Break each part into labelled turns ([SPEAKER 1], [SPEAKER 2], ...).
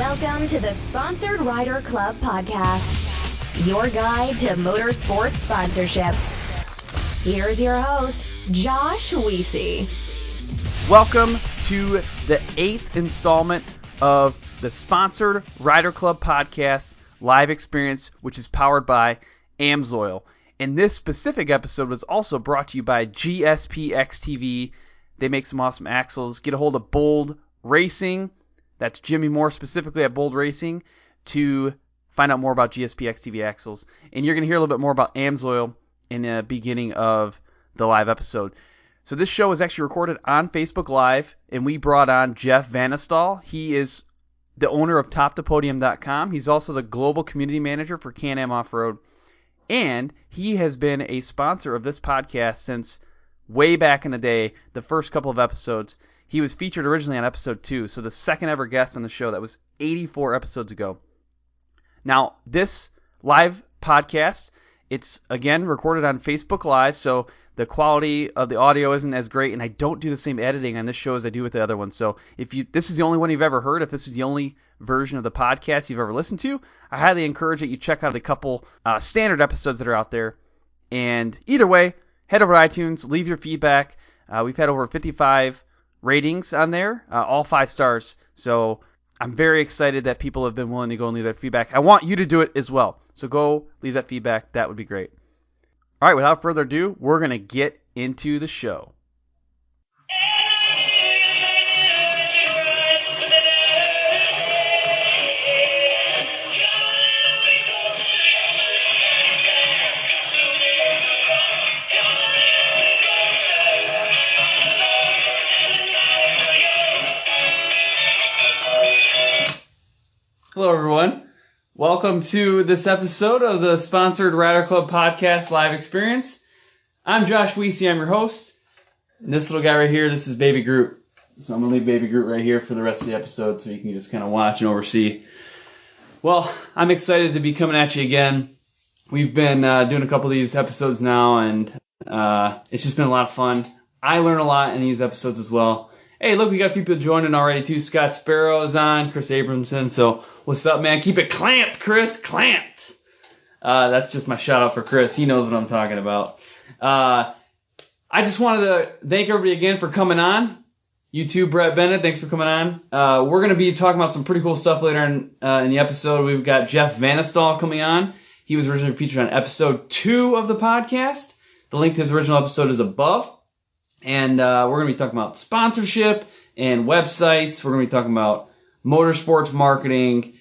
[SPEAKER 1] Welcome to the Sponsored Rider Club podcast, your guide to motorsports sponsorship. Here's your host, Josh Weesey.
[SPEAKER 2] Welcome to the 8th installment of the Sponsored Rider Club podcast live experience, which is powered by AMSOIL. And this specific episode was also brought to you by GSP XTV. They make some awesome axles. Get a hold of Bold Racing. That's Jimmy Moore specifically at Bold Racing to find out more about GSP XTV axles. And you're going to hear a little bit more about AMSOIL in the beginning of the live episode. So this show was actually recorded on Facebook Live, and we brought on Jeff Vanasdal. He is the owner of TopToPodium.com. He's also the global community manager for Can-Am Off-Road. And he has been a sponsor of this podcast since way back in the day, the first couple of episodes. He was featured originally on episode 2, so the second ever guest on the show. That was 84 episodes ago. Now, this live podcast, it's, again, recorded on Facebook Live, so the quality of the audio isn't as great, and I don't do the same editing on this show as I do with the other one. So if this is the only one you've ever heard, if this is the only version of the podcast you've ever listened to, I highly encourage that you check out the couple standard episodes that are out there. And either way, head over to iTunes, leave your feedback. We've had over 55 ratings on there, all 5 stars. So I'm very excited that people have been willing to go and leave their feedback. I want you to do it as well. So go leave that feedback. That would be great. All right, without further ado, we're going to get into the show. Hello, everyone. Welcome to this episode of the Sponsored Rider Club podcast live experience. I'm Josh Weesey. I'm your host. And this little guy right here, this is Baby Groot. So I'm going to leave Baby Groot right here for the rest of the episode so you can just kind of watch and oversee. Well, I'm excited to be coming at you again. We've been doing a couple of these episodes now, and it's just been a lot of fun. I learn a lot in these episodes as well. Hey, look, we got people joining already, too. Scott Sparrow is on, Chris Abramson. So, what's up, man? Keep it clamped, Chris. Clamped. That's just my shout-out for Chris. He knows what I'm talking about. I just wanted to thank everybody again for coming on. You too, Brett Bennett. Thanks for coming on. We're going to be talking about some pretty cool stuff later in the episode. We've got Jeff Vanasdal coming on. He was originally featured on episode 2 of the podcast. The link to his original episode is above. And we're going to be talking about sponsorship and websites. We're going to be talking about motorsports marketing,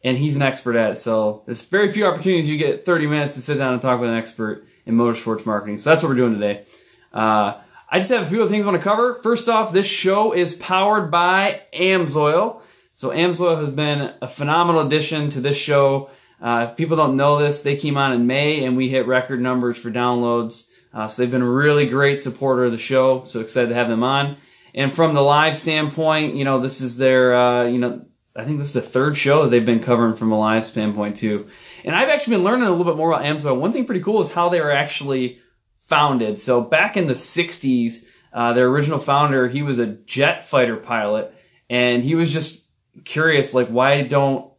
[SPEAKER 2] and he's an expert at it. So there's very few opportunities you get 30 minutes to sit down and talk with an expert in motorsports marketing. So that's what we're doing today. I just have a few other things I want to cover. First off, this show is powered by AMSOIL. So AMSOIL has been a phenomenal addition to this show. If people don't know this, they came on in May, and we hit record numbers for downloads. So they've been a really great supporter of the show, so excited to have them on. And from the live standpoint, this is their, I think this is the 3rd show that they've been covering from a live standpoint too. And I've actually been learning a little bit more about AMSOIL. One thing pretty cool is how they were actually founded. So back in the 60s, their original founder, he was a jet fighter pilot, and he was just curious, like, why don't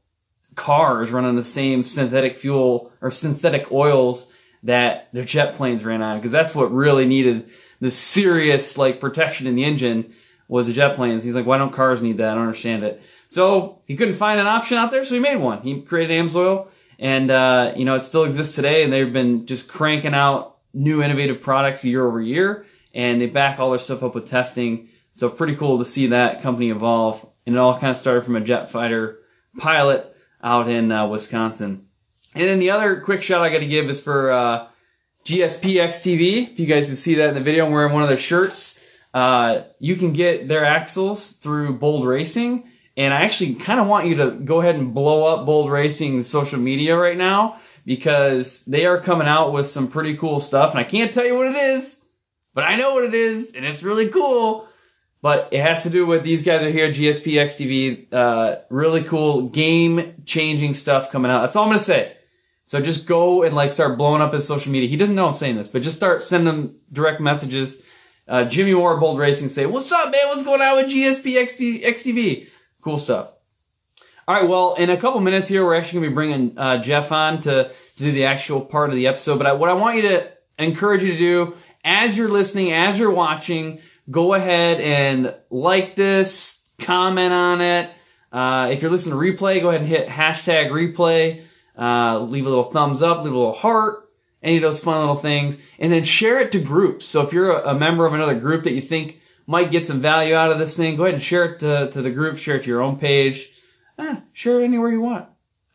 [SPEAKER 2] cars run on the same synthetic fuel or synthetic oils that their jet planes ran on, because that's what really needed the serious protection in the engine was the jet planes. He's like, why don't cars need that? I don't understand it. So he couldn't find an option out there, so he made one. He created AMSOIL, and it still exists today, and they've been just cranking out new innovative products year over year, and they back all their stuff up with testing. So pretty cool to see that company evolve, and it all kind of started from a jet fighter pilot out in Wisconsin. And then the other quick shout I got to give is for GSP XTV. If you guys can see that in the video, I'm wearing one of their shirts. You can get their axles through Bold Racing. And I actually kind of want you to go ahead and blow up Bold Racing's social media right now, because they are coming out with some pretty cool stuff. And I can't tell you what it is, but I know what it is, and it's really cool. But it has to do with these guys are here, GSP XTV. Really cool, game-changing stuff coming out. That's all I'm going to say. So just go and start blowing up his social media. He doesn't know I'm saying this, but just start sending him direct messages. Jimmy Moore at Bold Racing say, what's up, man? What's going on with GSP XTV? Cool stuff. All right, well, in a couple minutes here, we're actually going to be bringing Jeff on to do the actual part of the episode. But what I want you to encourage you to do, as you're listening, as you're watching, go ahead and like this, comment on it. If you're listening to replay, go ahead and hit hashtag replay. Leave a little thumbs up, leave a little heart, any of those fun little things. And then share it to groups. So if you're a member of another group that you think might get some value out of this thing, go ahead and share it to the group, share it to your own page. Share it anywhere you want.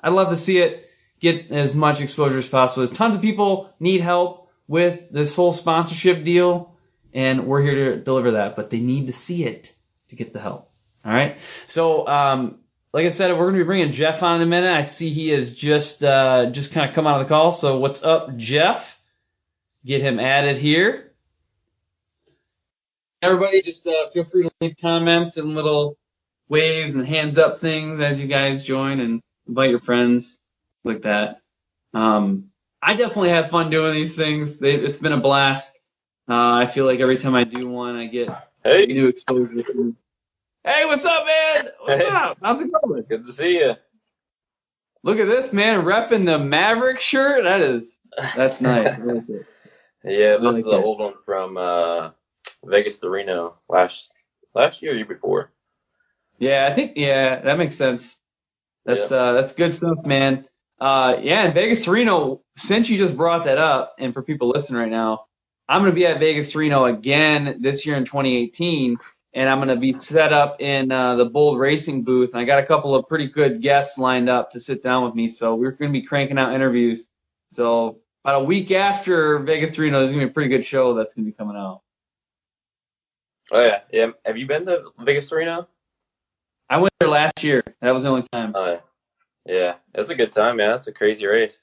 [SPEAKER 2] I'd love to see it get as much exposure as possible. There's tons of people need help with this whole sponsorship deal, and we're here to deliver that. But they need to see it to get the help. All right. So, like I said, we're going to be bringing Jeff on in a minute. I see he is just kind of come out of the call. So what's up, Jeff? Get him added here. Everybody, just feel free to leave comments and little waves and hands up things as you guys join and invite your friends like that. I definitely have fun doing these things. It's been a blast. I feel like every time I do one, I get new exposure. Hey, what's up, man? What's up? How's it going?
[SPEAKER 3] Good to see you.
[SPEAKER 2] Look at this, man, repping the Maverick shirt. That's nice. I like it.
[SPEAKER 3] Yeah, this is the old one from Vegas to Reno last year or year before.
[SPEAKER 2] Yeah, I think that makes sense. That's good stuff, man. In Vegas to Reno, since you just brought that up, and for people listening right now, I'm going to be at Vegas to Reno again this year in 2018, and I'm going to be set up in the Bold Racing booth, and I got a couple of pretty good guests lined up to sit down with me, so we're going to be cranking out interviews. So about a week after Vegas to Reno, there's going to be a pretty good show that's going to be coming out.
[SPEAKER 3] Oh, yeah. Have you been to Vegas to Reno?
[SPEAKER 2] I went there last year. That was the only time.
[SPEAKER 3] Yeah, it's a good time, man. It's a crazy race.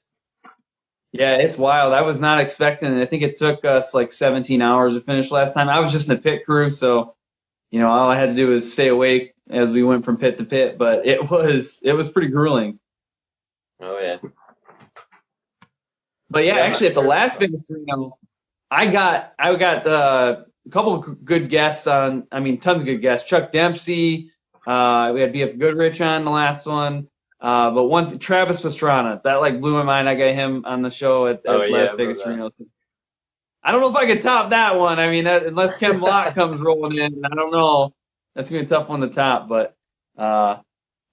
[SPEAKER 2] Yeah, it's wild. I was not expecting it. I think it took us like 17 hours to finish last time. I was just in the pit crew, so all I had to do was stay awake as we went from pit to pit. But it was pretty grueling.
[SPEAKER 3] Oh yeah.
[SPEAKER 2] But yeah, actually at the last Vegas to Reno, I got a couple of good guests on. I mean, tons of good guests. Chuck Dempsey. We had BF Goodrich on the last one. But Travis Pastrana, that blew my mind. I got him on the show at Las Vegas Reno. I don't know if I could top that one. I mean, unless Ken Block comes rolling in, I don't know. That's gonna be a tough one to top. But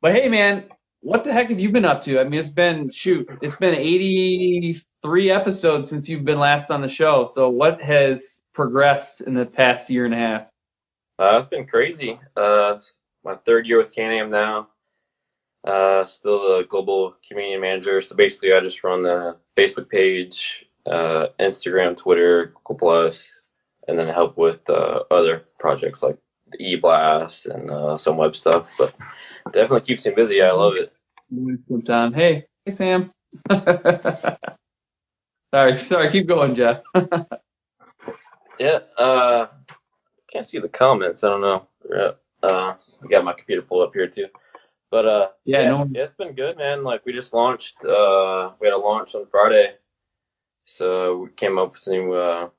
[SPEAKER 2] hey, man, what the heck have you been up to? I mean, it's been 83 episodes since you've been last on the show. So what has progressed in the past year and a half?
[SPEAKER 3] It's been crazy. My third year with Can-Am now. Still the global community manager. So basically, I just run the Facebook page, Instagram, Twitter, Google Plus, and then help with other projects like the E-Blast and some web stuff. But definitely keeps me busy. I love it.
[SPEAKER 2] Sometime. Hey, Sam. Sorry. Keep going, Jeff.
[SPEAKER 3] Yeah. Can't see the comments. I don't know. I got my computer pulled up here too. But it's been good, man. We just launched. We had a launch on Friday, so we came up with the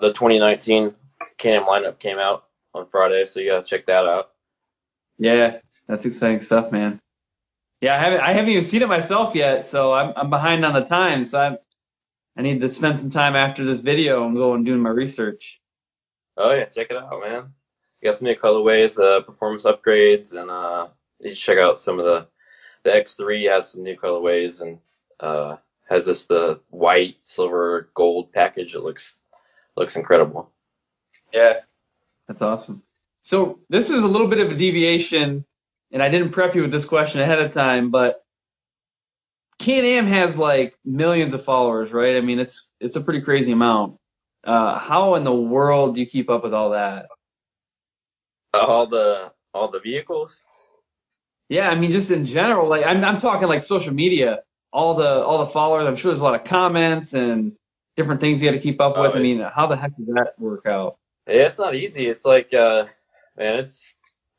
[SPEAKER 3] 2019 Can-Am lineup came out on Friday, so you gotta check that out.
[SPEAKER 2] Yeah, that's exciting stuff, man. Yeah, I haven't even seen it myself yet, so I'm behind on the time. So I need to spend some time after this video and go and do my research.
[SPEAKER 3] Oh yeah, check it out, man. Got some new colorways, performance upgrades, and you should check out some of the X3 has some new colorways and has the white, silver, gold package. It looks incredible.
[SPEAKER 2] Yeah, that's awesome. So this is a little bit of a deviation, and I didn't prep you with this question ahead of time, but Can-Am has millions of followers, right? I mean, it's a pretty crazy amount. How in the world do you keep up with all that?
[SPEAKER 3] All the vehicles?
[SPEAKER 2] Yeah, I mean, just in general, I'm talking social media, all the followers. I'm sure there's a lot of comments and different things you got to keep up with. I mean, how the heck does that work out?
[SPEAKER 3] Yeah, it's not easy. It's man,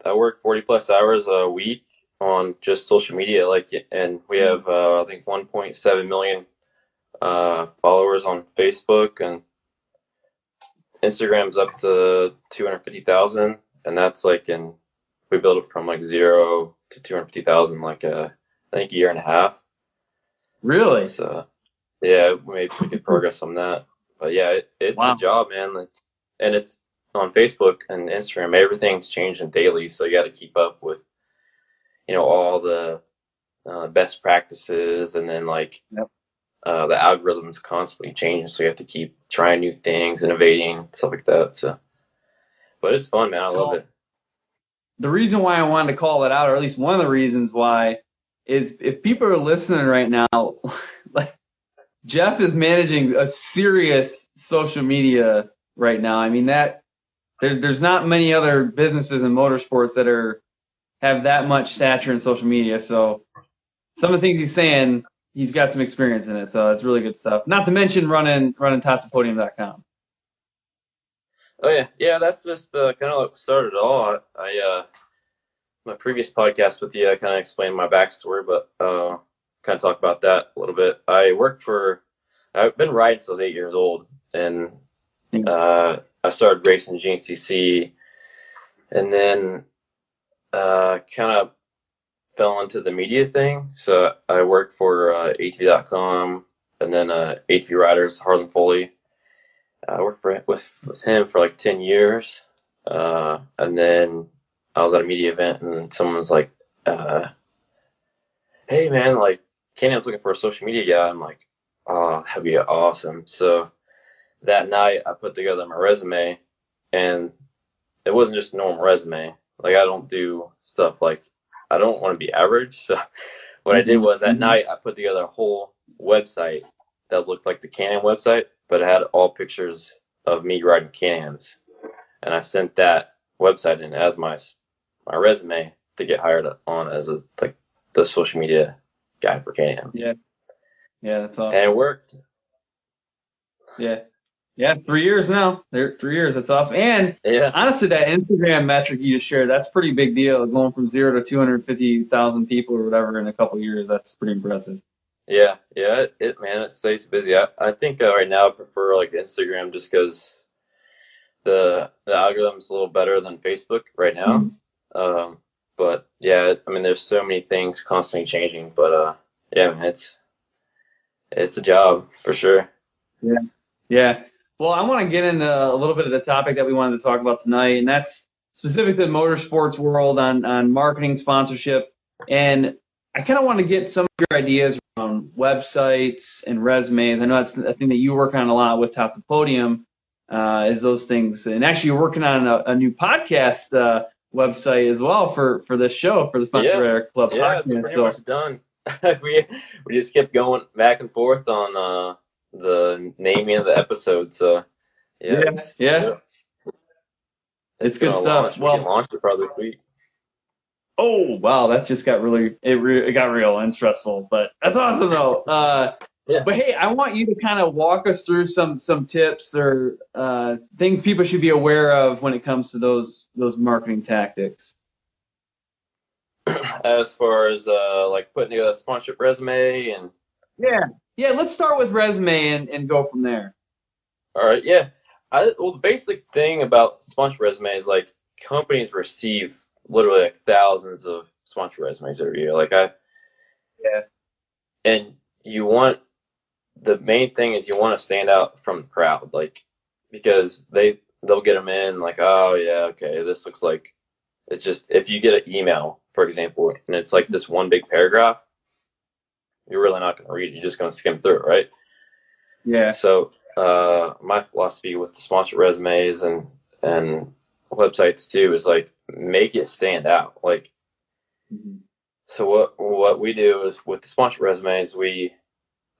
[SPEAKER 3] I work 40 plus hours a week on just social media, and we have I think 1.7 million followers on Facebook, and Instagram's up to 250,000. And that's in we built it from like 0 to 250,000, like I think a year and a half.
[SPEAKER 2] Really?
[SPEAKER 3] So yeah, we made pretty good progress on that. But yeah, it's
[SPEAKER 2] Wow.
[SPEAKER 3] a job, man. It's on Facebook and Instagram. Everything's changing daily, so you got to keep up with, all the best practices, and then like
[SPEAKER 2] Yep.
[SPEAKER 3] the algorithm's constantly changing, so you have to keep trying new things, innovating, stuff like that. So, but it's fun, man. I love it.
[SPEAKER 2] The reason why I wanted to call that out, or at least one of the reasons why, is if people are listening right now, like Jeff is managing a serious social media right now. I mean there's not many other businesses in motorsports that have that much stature in social media. So some of the things he's saying, he's got some experience in it. So it's really good stuff. Not to mention running toptopodium.com.
[SPEAKER 3] Oh yeah. That's just kind of what started it all. I my previous podcast with you, I kind of explained my backstory, but kind of talk about that a little bit. I've been riding since I was 8 years old, and I started racing GCC, and then kind of fell into the media thing. So I worked for ATV.com, and then ATV Riders, Harlan Foley. I worked with him for like 10 years, and then I was at a media event, and someone's like, hey man, like Can-Am's looking for a social media guy. I'm like, oh, that'd be awesome. So that night I put together my resume, and it wasn't just a normal resume. Like I don't do stuff like, I don't want to be average. So what I did was that night I put together a whole website that looked like the Can-Am website, but it had all pictures of me riding Can-Ams. And I sent that website in as my resume to get hired on as the social media guy for Can-Am.
[SPEAKER 2] Yeah, that's awesome.
[SPEAKER 3] And it worked.
[SPEAKER 2] Yeah, 3 years now. 3 years. That's awesome. And honestly, that Instagram metric you just shared, that's a pretty big deal. Going from 0 to 250,000 people or whatever in a couple of years, that's pretty impressive.
[SPEAKER 3] Yeah, it stays busy. I think right now I prefer like Instagram just because the algorithm's a little better than Facebook right now. But yeah, I mean, there's so many things constantly changing. But yeah, man, it's a job for sure.
[SPEAKER 2] Yeah. Well, I want to get into a little bit of the topic that we wanted to talk about tonight, and that's specific to the motorsports world on marketing, sponsorship, and I kind of want to get some of your ideas around websites and resumes. I know that's a thing that you work on a lot with Top to Podium, is those things. And actually, you're working on a new podcast website as well for this show, for the Sponsored Rider Club podcast.
[SPEAKER 3] Yeah, it's pretty much done. we just kept going back and forth on the naming of the episode. So
[SPEAKER 2] it's good stuff.
[SPEAKER 3] We can launch it probably this week.
[SPEAKER 2] Oh wow, that just got it got real and stressful, but that's awesome though. But hey, I want you to kind of walk us through some tips or things people should be aware of when it comes to those marketing tactics.
[SPEAKER 3] As far as like putting together a sponsorship resume and
[SPEAKER 2] let's start with resume and go from there.
[SPEAKER 3] All right, the basic thing about sponsor resume is like companies receive literally like thousands of sponsor resumes every year. And the main thing is you want to stand out from the crowd, like, because they'll get them in like, oh yeah, okay, this looks like, it's just, if you get an email, for example, and it's like this one big paragraph, you're really not going to read it. You're just going to skim through it, right?
[SPEAKER 2] Yeah.
[SPEAKER 3] So my philosophy with the sponsor resumes and websites too is like, make it stand out. Like, so what we do is with the sponsor resumes, we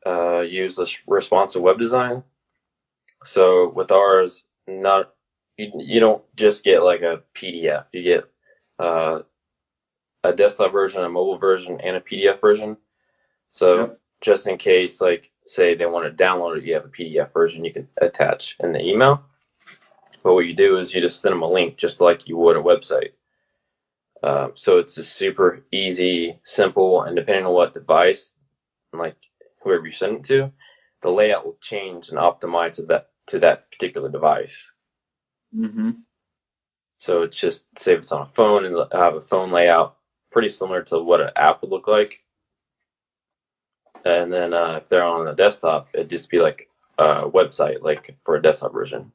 [SPEAKER 3] use this responsive web design. So with ours, you don't just get like a PDF. You get a desktop version, a mobile version, and a PDF version. So just in case, like, say they want to download it, you have a PDF version you can attach in the email. But what you do is you just send them a link just like you would a website. So it's just super easy, simple, and depending on what device, like whoever you send it to, the layout will change and optimize to that particular device. So it's just say if it's on a phone and have a phone layout pretty similar to what an app would look like. And then if they're on a desktop, it'd just be like a website, like for a desktop version.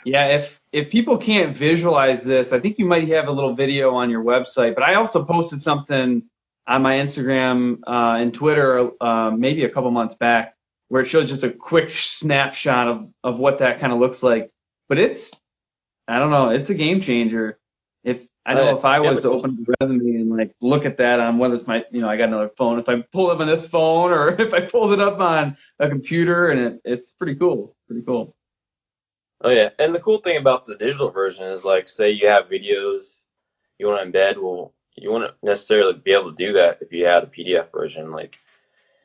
[SPEAKER 2] Yeah, if people can't visualize this, I think you might have a little video on your website. But I also posted something on my Instagram and Twitter maybe a couple months back where it shows just a quick snapshot of what that kind of looks like. But I don't know, it's a game changer. If I was to open the resume and like look at that on whether it's my, I got another phone, if I pull it up on this phone or if I pulled it up on a computer, and it's pretty cool. Pretty cool.
[SPEAKER 3] Oh yeah, and the cool thing about the digital version is like, say you have videos you want to embed, well, you wouldn't necessarily be able to do that if you had a PDF version, like,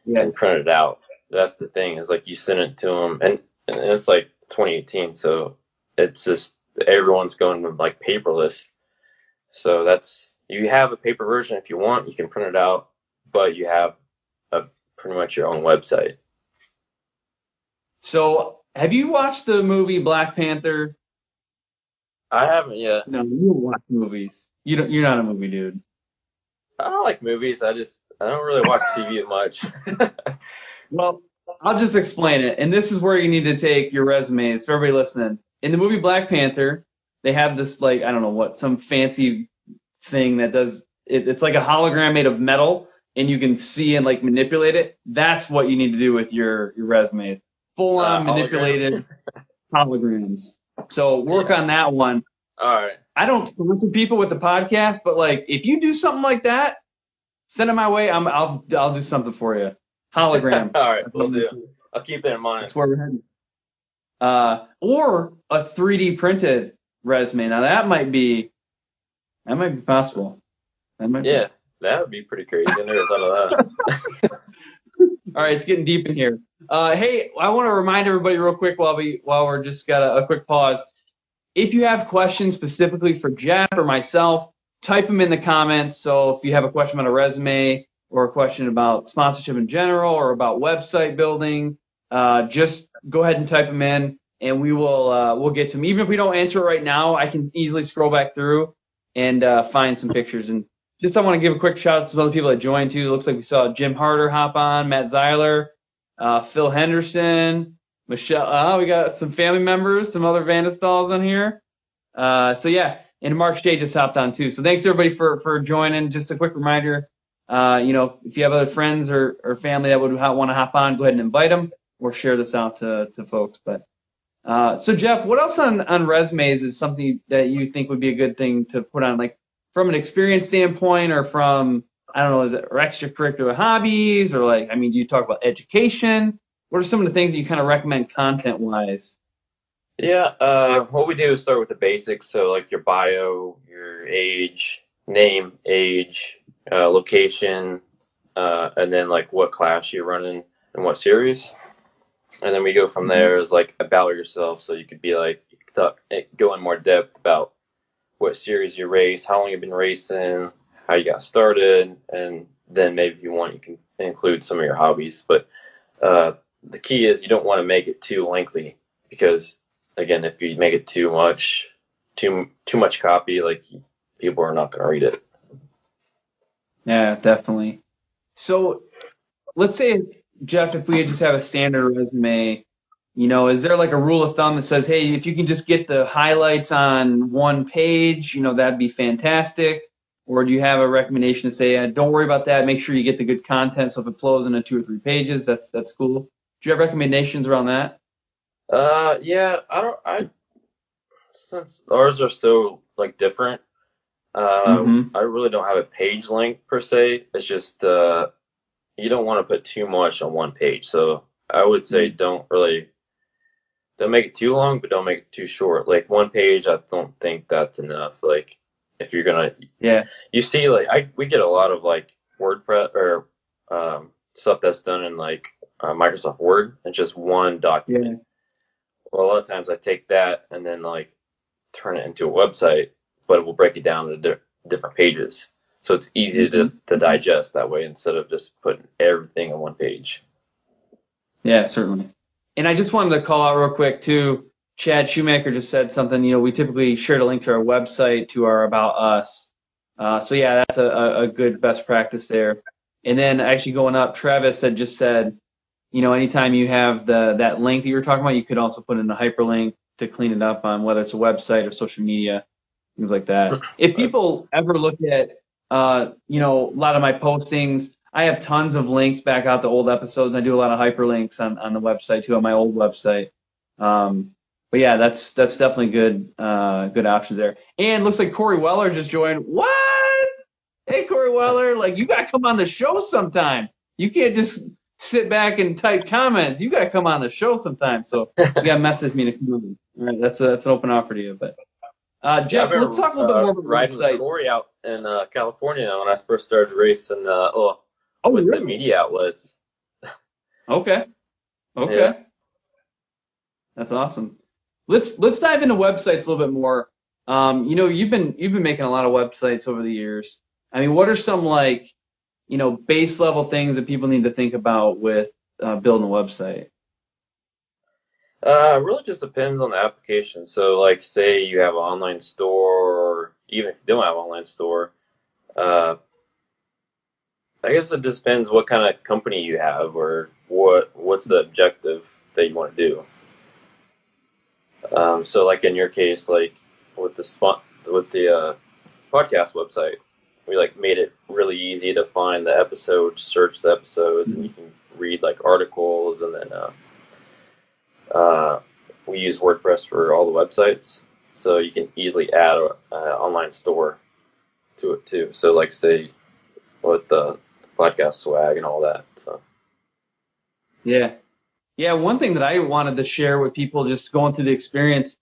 [SPEAKER 3] and print it out. That's the thing, is like you send it to them, and it's like 2018, so it's just everyone's going with like paperless. So you have a paper version if you want, you can print it out, but you have pretty much your own website.
[SPEAKER 2] So, have you watched the movie Black Panther?
[SPEAKER 3] I haven't yet.
[SPEAKER 2] No, you don't watch movies. You're not a movie dude.
[SPEAKER 3] I like movies. I don't really watch TV much.
[SPEAKER 2] Well, I'll just explain it. And this is where you need to take your resumes for everybody listening. In the movie Black Panther, they have this, like, I don't know what, some fancy thing that does it's like a hologram made of metal, and you can see and like manipulate it. That's what you need to do with your resume. Full on manipulated holograms. So work on that one.
[SPEAKER 3] All right.
[SPEAKER 2] I don't sponsor people with the podcast, but like if you do something like that, send it my way. I'll do something for you. Hologram.
[SPEAKER 3] All right, we'll do. I'll keep that in mind.
[SPEAKER 2] That's where we're heading. Or a 3D printed resume. Now that might be possible. That
[SPEAKER 3] would be pretty crazy. I never thought of that.
[SPEAKER 2] All right, it's getting deep in here. Hey, I want to remind everybody real quick while we're just got a quick pause. If you have questions specifically for Jeff or myself, type them in the comments. So if you have a question about a resume or a question about sponsorship in general or about website building, just go ahead and type them in, and we'll get to them. Even if we don't answer it right now, I can easily scroll back through and find some pictures. And just I want to give a quick shout out to some other people that joined too. It looks like we saw Jim Harder hop on, Matt Zeiler, Phil Henderson, Michelle. We got some family members, some other Vanasdals on here. So yeah, and Mark Shea just hopped on too. So thanks everybody for joining. Just a quick reminder, if you have other friends or family that would want to hop on, go ahead and invite them or share this out to folks. But so Jeff, what else on resumes is something that you think would be a good thing to put on, like from an experience standpoint, or from, I don't know, is it extracurricular hobbies, or like, I mean, do you talk about education? What are some of the things that you kind of recommend content-wise?
[SPEAKER 3] Yeah, what we do is start with the basics. So like your bio, your age, name, age, location, and then like what class you're running and what series. And then we go from there is like about yourself. So you could be like, go in more depth about what series you race, how long you've been racing, how you got started, and then maybe if you want, you can include some of your hobbies. But the key is you don't want to make it too lengthy, because again, if you make it too much copy, like people are not going to read it.
[SPEAKER 2] Yeah, definitely. So let's say, Jeff, if we just have a standard resume, is there like a rule of thumb that says, hey, if you can just get the highlights on one page, that'd be fantastic? Or do you have a recommendation to say, don't worry about that, make sure you get the good content, so if it flows into 2 or 3 pages, that's cool? Do you have recommendations around that?
[SPEAKER 3] Yeah, since ours are so like different, I really don't have a page length per se. It's just you don't want to put too much on one page. So I would say don't make it too long, but don't make it too short. Like 1 page, I don't think that's enough. Like if you're gonna, you see, like we get a lot of like WordPress or stuff that's done in like Microsoft Word, and just one document. Yeah. Well, a lot of times I take that and then like turn it into a website, but it will break it down to different pages. So it's easy to digest that way instead of just putting everything on one page.
[SPEAKER 2] Yeah, certainly. And I just wanted to call out real quick too, Chad Shoemaker just said something. You know, we typically share a link to our website, to our About Us. So yeah, that's a good best practice there. And then actually going up, Travis had just said, you know, anytime you have that link that you were talking about, you could also put in a hyperlink to clean it up on whether it's a website or social media, things like that. If people ever look at, you know, a lot of my postings, I have tons of links back out to old episodes. I do a lot of hyperlinks on the website too, on my old website. But yeah, that's definitely good options there. And looks like Corey Weller just joined. What? Hey, Corey Weller, like you gotta come on the show sometime. You can't just sit back and type comments. You gotta come on the show sometime. So you gotta message me to come on. All right, that's an open offer to you. But Jeff, let's talk a little bit more about
[SPEAKER 3] riding
[SPEAKER 2] the website.
[SPEAKER 3] with Corey out in California when I first started racing. With
[SPEAKER 2] really?
[SPEAKER 3] the media outlets.
[SPEAKER 2] Okay.
[SPEAKER 3] Yeah.
[SPEAKER 2] That's awesome. Let's dive into websites a little bit more. You know, you've been making a lot of websites over the years. I mean, what are some like, you know, base level things that people need to think about with building a website?
[SPEAKER 3] Really just depends on the application. So, like, say you have an online store, or even if you don't have an online store, I guess it just depends what kind of company you have or what's the objective that you want to do. So, like in your case, like with the podcast website, we like made it really easy to find the episodes, search the episodes, and you can read like articles, and then we use WordPress for all the websites, so you can easily add an online store to it too. So, like say with the podcast swag and all that. So.
[SPEAKER 2] Yeah. One thing that I wanted to share with people, just going through the experience,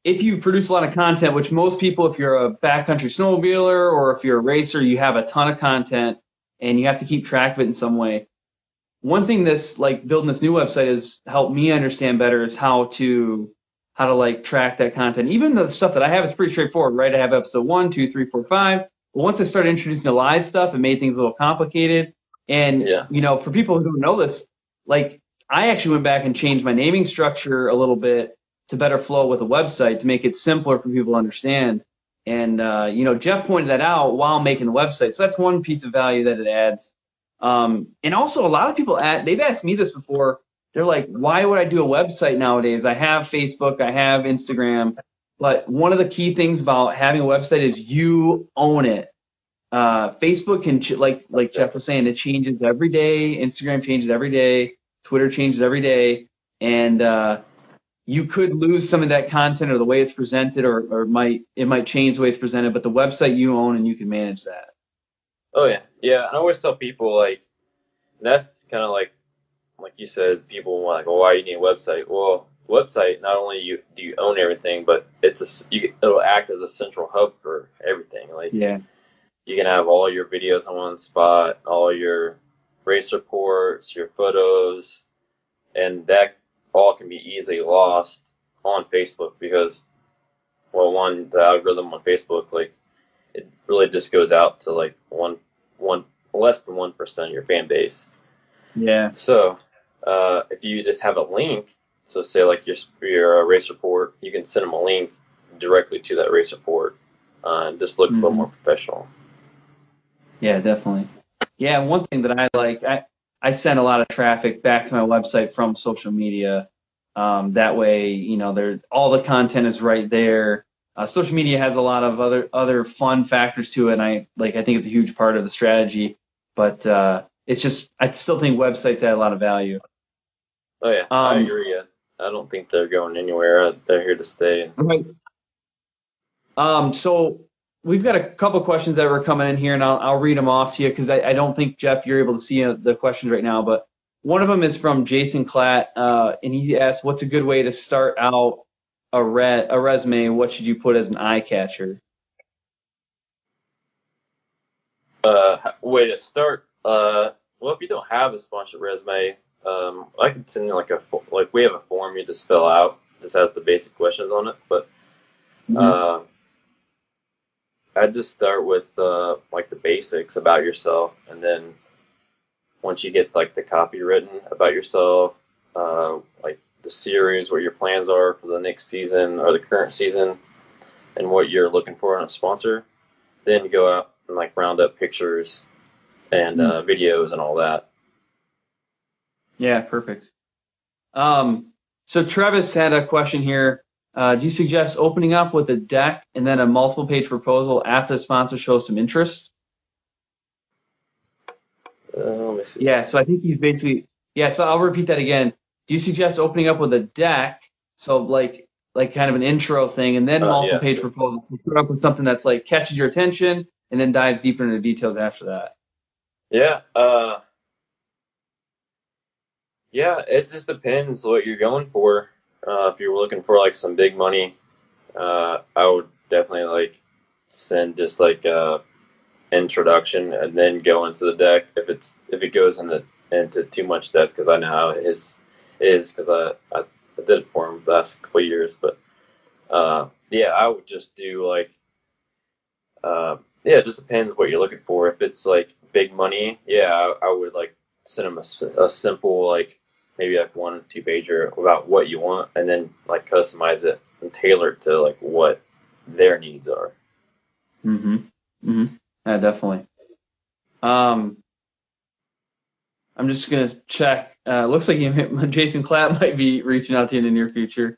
[SPEAKER 2] if you produce a lot of content, which most people, if you're a backcountry snowmobiler or if you're a racer, you have a ton of content and you have to keep track of it in some way. One thing that's like building this new website has helped me understand better is how to like track that content. Even the stuff that I have is pretty straightforward, right? I have episode 1, 2, 3, 4, 5. But once I started introducing the live stuff, it made things a little complicated. And, you know, for people who don't know this, like I actually went back and changed my naming structure a little bit to better flow with a website to make it simpler for people to understand. And, you know, Jeff pointed that out while making the website. So that's one piece of value that it adds. And also a lot of people they've asked me this before. They're like, why would I do a website nowadays? I have Facebook, I have Instagram, but one of the key things about having a website is you own it. Facebook can, like Jeff was saying, it changes every day. Instagram changes every day. Twitter changes every day. And, you could lose some of that content or the way it's presented, or it might change the way it's presented, but the website you own and you can manage that.
[SPEAKER 3] Oh yeah. Yeah. I always tell people like, that's kind of like you said, people want like, well, why you need a website? Well, website, not only do you own everything, but it'll act as a central hub for everything. Like,
[SPEAKER 2] yeah,
[SPEAKER 3] you can have all your videos in one spot, all your race reports, your photos, and that all can be easily lost on Facebook because, well, one, the algorithm on Facebook, like, it really just goes out to like one less than 1% of your fan base.
[SPEAKER 2] Yeah.
[SPEAKER 3] So, if you just have a link, so say like your race report, you can send them a link directly to that race report. And this looks a little more professional.
[SPEAKER 2] Yeah, definitely. Yeah, one thing that I like, I send a lot of traffic back to my website from social media. That way, you know, all the content is right there. Social media has a lot of other fun factors to it, and I think it's a huge part of the strategy. But it's just, I still think websites add a lot of value.
[SPEAKER 3] Oh yeah, I agree. I don't think they're going anywhere. They're here to stay.
[SPEAKER 2] Right. So we've got a couple questions that were coming in here, and I'll read them off to you because I don't think, Jeff, you're able to see the questions right now. But one of them is from Jason Klatt, and he asked, what's a good way to start out a resume? What should you put as an eye catcher?
[SPEAKER 3] Way to start. Well, if you don't have a sponsored resume, I can send you we have a form you just fill out. Just has the basic questions on it, but I'd just start with like the basics about yourself, and then once you get like the copy written about yourself, like the series, what your plans are for the next season or the current season, and what you're looking for in a sponsor. Then go out and like round up pictures and videos and all that.
[SPEAKER 2] Yeah, perfect. So Travis had a question here. Do you suggest opening up with a deck and then a multiple page proposal after the sponsor shows some interest?
[SPEAKER 3] Let me see.
[SPEAKER 2] Yeah, so I think he's basically, so I'll repeat that again. Do you suggest opening up with a deck, so like kind of an intro thing, and then multiple page proposals to start up with something that's like catches your attention and then dives deeper into details after that?
[SPEAKER 3] Yeah. Yeah, it just depends what you're going for. If you're looking for like some big money, I would definitely like send just like a introduction and then go into the deck if it goes into too much depth, because I know how it is because I did it for him the last couple of years. But I would just do like it just depends what you're looking for. If it's like big money, I would like send them a simple like maybe like 1 or 2 pager about what you want, and then like customize it and tailor it to like what their needs are.
[SPEAKER 2] Yeah, definitely. I'm just gonna check. Looks like Jason Clapp might be reaching out to you in the near future.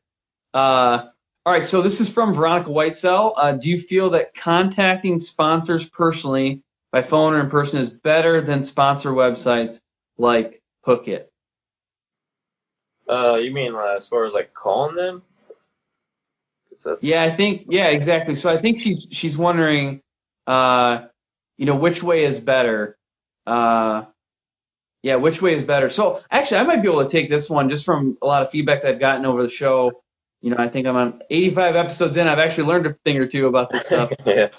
[SPEAKER 2] All right, so this is from Veronica Whitesell. Do you feel that contacting sponsors personally by phone or in person is better than sponsor websites like Hook It?
[SPEAKER 3] You mean as far as like calling them?
[SPEAKER 2] Exactly. So I think she's wondering, which way is better. Which way is better? So actually, I might be able to take this one just from a lot of feedback that I've gotten over the show. I think I'm on 85 episodes in. I've actually learned a thing or two about this stuff.
[SPEAKER 3] Yeah.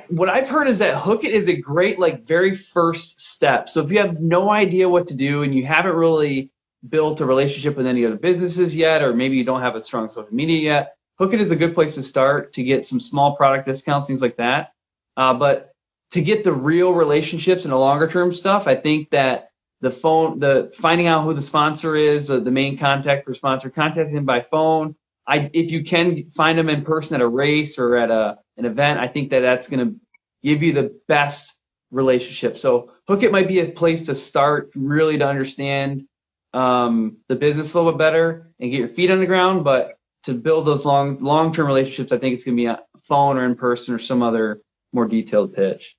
[SPEAKER 2] What I've heard is that Hook It is a great, like, very first step. So if you have no idea what to do and you haven't really built a relationship with any other businesses yet, or maybe you don't have a strong social media yet, Hook It is a good place to start to get some small product discounts, things like that. But to get the real relationships and the longer term stuff, I think that the finding out who the sponsor is, or the main contact for sponsor, contacting them by phone. If you can find them in person at a race or at an event, I think that's going to give you the best relationship. So Hook It might be a place to start, really to understand the business a little bit better and get your feet on the ground. But to build those long-term relationships, I think it's going to be a phone or in person or some other more detailed pitch.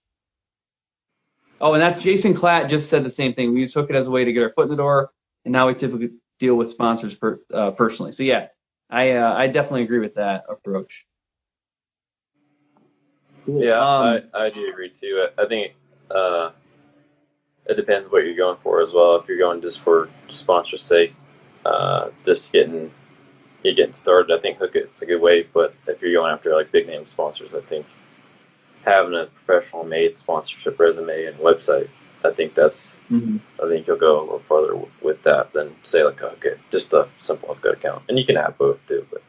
[SPEAKER 2] Oh, and that's Jason Klatt just said the same thing. We use Hook It as a way to get our foot in the door, and now we typically deal with sponsors personally. So yeah, I definitely agree with that approach.
[SPEAKER 3] Yeah, I do agree too. I think it depends what you're going for as well. If you're going just for sponsor's sake, just getting started, I think Hook It's a good way. But if you're going after like big name sponsors, I think having a professional made sponsorship resume and website, I think that's I think you'll go a little further with that than say like just a simple Hook It account. And you can have both too. But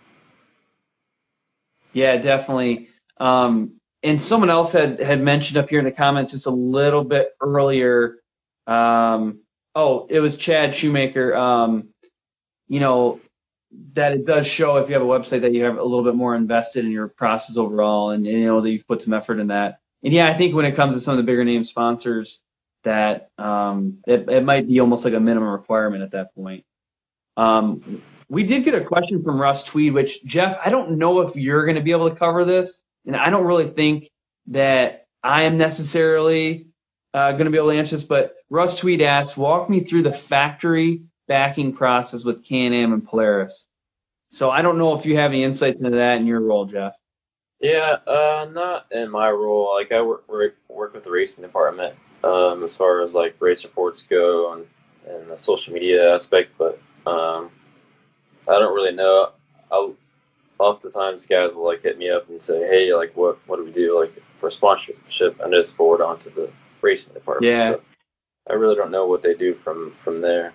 [SPEAKER 2] yeah, definitely. And someone else had mentioned up here in the comments just a little bit earlier. It was Chad Shoemaker. That it does show if you have a website that you have a little bit more invested in your process overall, and that you've put some effort in that. And yeah, I think when it comes to some of the bigger name sponsors, that it might be almost like a minimum requirement at that point. We did get a question from Russ Tweed, which, Jeff, I don't know if you're going to be able to cover this, and I don't really think that I am necessarily going to be able to answer this, but Russ Tweed asked, walk me through the factory backing process with Can-Am and Polaris. So I don't know if you have any insights into that in your role, Jeff.
[SPEAKER 3] Yeah, not in my role. Like I work with the racing department as far as like race reports go and the social media aspect, but I don't really know. Oftentimes guys will like hit me up and say, hey, like what do we do like for sponsorship, and just forward on to the racing department.
[SPEAKER 2] Yeah.
[SPEAKER 3] So I really don't know what they do from there.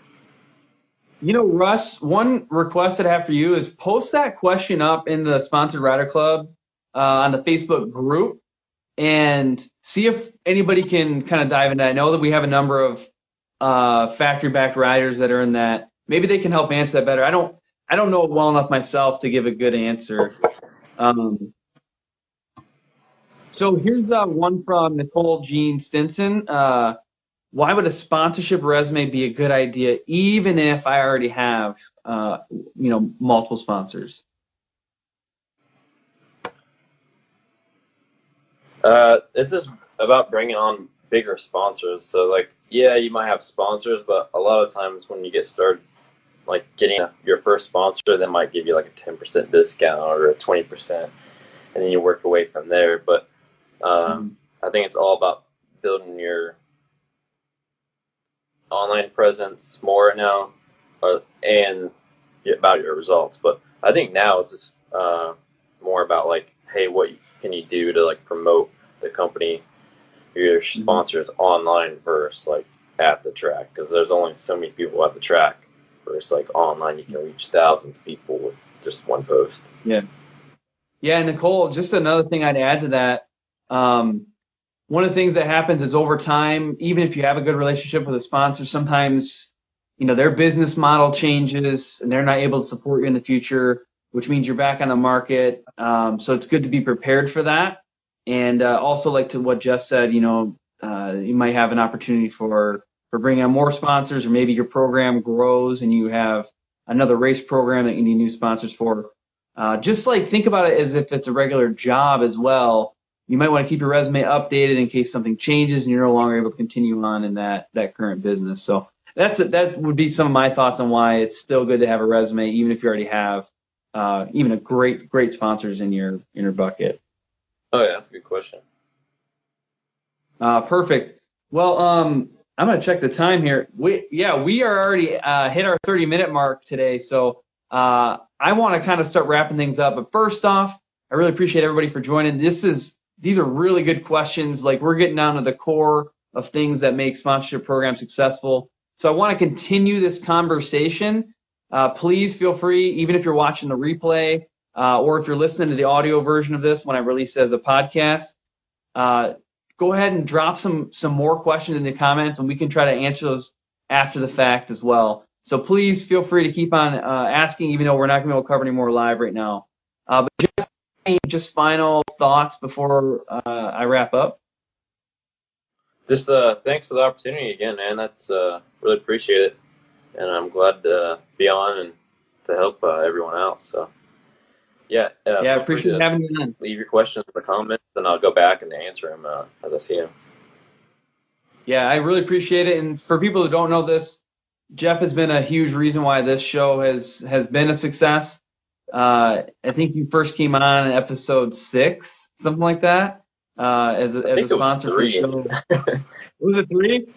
[SPEAKER 2] Russ, one request that I have for you is post that question up in the Sponsored Rider Club on the Facebook group and see if anybody can kind of dive into that. I know that we have a number of factory-backed riders that are in that maybe they can help answer that better. I don't know it well enough myself to give a good answer. So here's one from Nicole Jean Stinson. Why would a sponsorship resume be a good idea, even if I already have, multiple sponsors?
[SPEAKER 3] It's just about bringing on bigger sponsors. So, like, yeah, you might have sponsors, but a lot of times when you get started, like getting your first sponsor, they might give you like a 10% discount or a 20%, and then you work away from there. But I think it's all about building your online presence more now, and about your results. But I think now it's just more about like, hey, what can you do to like promote the company, your sponsors online versus like at the track? Because there's only so many people at the track. Versus like online, you can reach thousands of people with just one post.
[SPEAKER 2] Yeah, Nicole, just another thing I'd add to that. One of the things that happens is over time, even if you have a good relationship with a sponsor, sometimes, their business model changes and they're not able to support you in the future, which means you're back on the market. So it's good to be prepared for that. And also, like to what Jeff said, you might have an opportunity for bringing on more sponsors, or maybe your program grows and you have another race program that you need new sponsors for. Just like think about it as if it's a regular job as well. You might want to keep your resume updated in case something changes and you're no longer able to continue on in that current business. So that would be some of my thoughts on why it's still good to have a resume, even if you already have even a great sponsors in your bucket.
[SPEAKER 3] Oh yeah, that's a good question.
[SPEAKER 2] Perfect. Well, I'm going to check the time here. We are already hit our 30-minute mark today, so I want to kind of start wrapping things up. But first off, I really appreciate everybody for joining. These are really good questions. Like, we're getting down to the core of things that make sponsorship programs successful. So I want to continue this conversation. Please feel free, even if you're watching the replay or if you're listening to the audio version of this when I release it as a podcast, go ahead and drop some more questions in the comments, and we can try to answer those after the fact as well. So please feel free to keep on asking, even though we're not going to be able to cover any more live right now. But Jeff, any just final thoughts before I wrap up?
[SPEAKER 3] Just thanks for the opportunity again, man. That's really appreciate it, and I'm glad to be on and to help everyone out. So yeah,
[SPEAKER 2] I appreciate having you on.
[SPEAKER 3] Leave your questions in the comments, and I'll go back and answer them as I see them.
[SPEAKER 2] Yeah, I really appreciate it. And for people who don't know this, Jeff has been a huge reason why this show has been a success. I think you first came on in episode 6, something like that, as a sponsor for the show. Was it 3?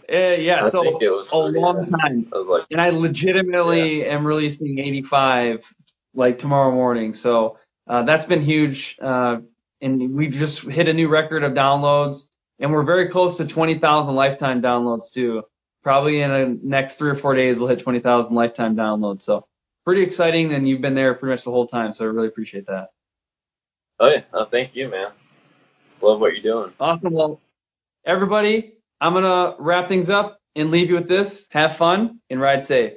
[SPEAKER 2] Yeah,
[SPEAKER 3] I
[SPEAKER 2] so
[SPEAKER 3] think it was 3,
[SPEAKER 2] a long time. And I legitimately am releasing 85 like tomorrow morning. So that's been huge. And we just hit a new record of downloads, and we're very close to 20,000 lifetime downloads too. Probably in the next 3 or 4 days, we'll hit 20,000 lifetime downloads. So pretty exciting, and you've been there pretty much the whole time. So I really appreciate that.
[SPEAKER 3] Oh yeah, thank you, man. Love what you're doing.
[SPEAKER 2] Awesome. Well, everybody, I'm going to wrap things up and leave you with this. Have fun and ride safe.